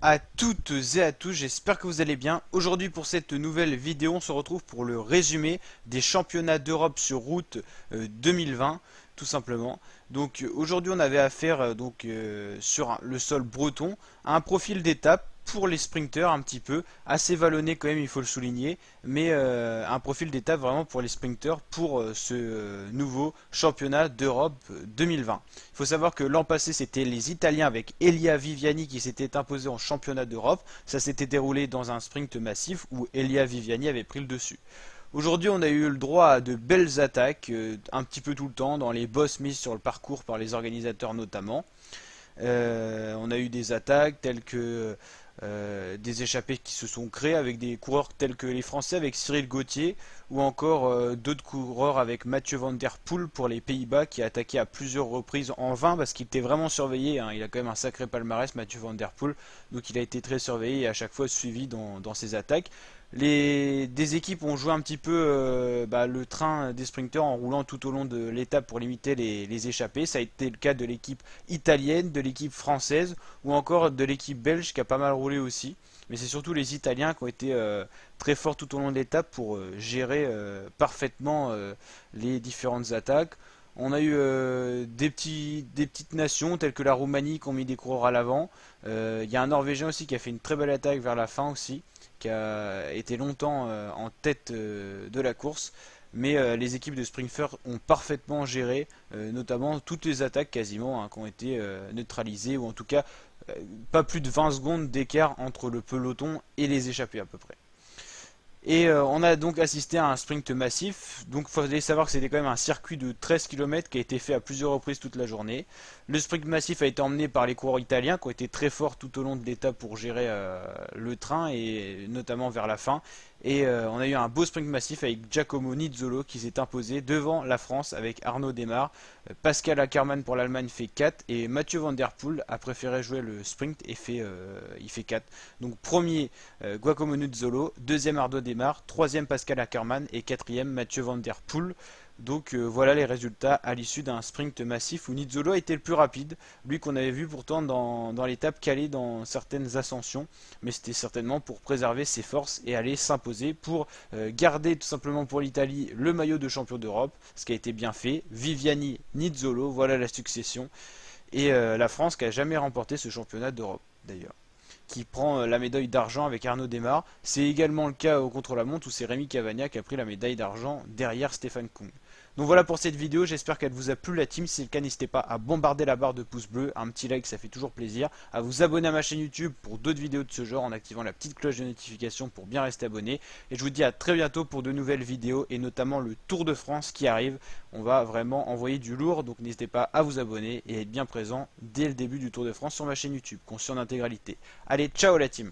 à toutes et à tous, j'espère que vous allez bien. Aujourd'hui pour cette nouvelle vidéo, on se retrouve pour le résumé des championnats d'Europe sur route 2020, tout simplement. Donc aujourd'hui on avait affaire sur le sol breton à un profil d'étape pour les sprinters un petit peu, assez vallonné quand même il faut le souligner, mais un profil d'étape vraiment pour les sprinters pour ce nouveau championnat d'Europe 2020. Il faut savoir que l'an passé c'était les Italiens avec Elia Viviani qui s'était imposé en championnat d'Europe. Ça s'était déroulé dans un sprint massif où Elia Viviani avait pris le dessus. Aujourd'hui, on a eu le droit à de belles attaques, un petit peu tout le temps, dans les bosses mises sur le parcours par les organisateurs notamment. On a eu des attaques telles que des échappées qui se sont créées avec des coureurs tels que les Français avec Cyril Gauthier ou encore d'autres coureurs avec Mathieu Van Der Poel pour les Pays-Bas qui a attaqué à plusieurs reprises en vain parce qu'il était vraiment surveillé, hein. Il a quand même un sacré palmarès Mathieu Van Der Poel, donc il a été très surveillé et à chaque fois suivi dans ses attaques. Des équipes ont joué un petit peu le train des sprinters en roulant tout au long de l'étape pour limiter les échappées. Ça a été le cas de l'équipe italienne, de l'équipe française ou encore de l'équipe belge qui a pas mal roulé aussi. Mais c'est surtout les Italiens qui ont été très forts tout au long de l'étape pour gérer parfaitement les différentes attaques. On a eu des petites nations telles que la Roumanie qui ont mis des coureurs à l'avant. Il y a un Norvégien aussi qui a fait une très belle attaque vers la fin aussi, qui a été longtemps en tête de la course. Mais les équipes de sprinters ont parfaitement géré, notamment toutes les attaques quasiment, hein, qui ont été neutralisées, ou en tout cas pas plus de 20 secondes d'écart entre le peloton et les échappés à peu près. Et on a donc assisté à un sprint massif. Donc il fallait savoir que c'était quand même un circuit de 13 km qui a été fait à plusieurs reprises toute la journée. Le sprint massif a été emmené par les coureurs italiens qui ont été très forts tout au long de l'étape pour gérer le train et notamment vers la fin. Et on a eu un beau sprint massif avec Giacomo Nizzolo qui s'est imposé devant la France avec Arnaud Démare. Pascal Ackermann pour l'Allemagne fait 4 et Mathieu Van Der Poel a préféré jouer le sprint et il fait 4. Donc premier Giacomo Nizzolo, deuxième Arnaud Démare, troisième Pascal Ackermann et quatrième Mathieu Van Der Poel. Donc voilà les résultats à l'issue d'un sprint massif où Nizzolo a été le plus rapide, lui qu'on avait vu pourtant dans l'étape calée dans certaines ascensions, mais c'était certainement pour préserver ses forces et aller s'imposer pour garder tout simplement pour l'Italie le maillot de champion d'Europe, ce qui a été bien fait. Viviani, Nizzolo, voilà la succession, et la France qui a jamais remporté ce championnat d'Europe d'ailleurs, qui prend la médaille d'argent avec Arnaud Démare. C'est également le cas au contre-la-montre où c'est Rémi Cavagna qui a pris la médaille d'argent derrière Stéphane Kung. Donc voilà pour cette vidéo, j'espère qu'elle vous a plu la team. Si c'est le cas, n'hésitez pas à bombarder la barre de pouces bleus, un petit like ça fait toujours plaisir, à vous abonner à ma chaîne YouTube pour d'autres vidéos de ce genre en activant la petite cloche de notification pour bien rester abonné. Et je vous dis à très bientôt pour de nouvelles vidéos et notamment le Tour de France qui arrive. On va vraiment envoyer du lourd, donc n'hésitez pas à vous abonner et être bien présent dès le début du Tour de France sur ma chaîne YouTube, conçu en intégralité. Allez, ciao la team!